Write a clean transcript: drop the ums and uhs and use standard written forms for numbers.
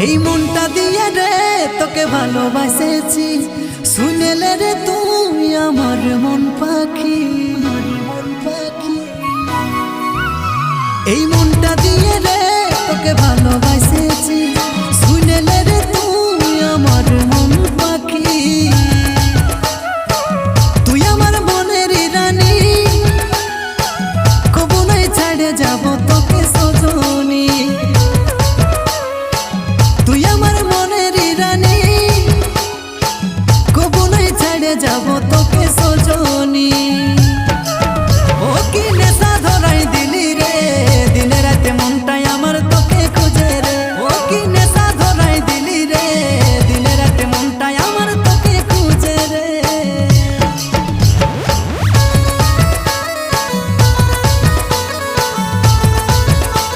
এই মনটা দিয়ে রে তোকে ভালোবাসেছি, শুনেলে রে তুই আমার মন পাখি। এই মনটা দিয়ে রে তোকে ভালোবাসেছি।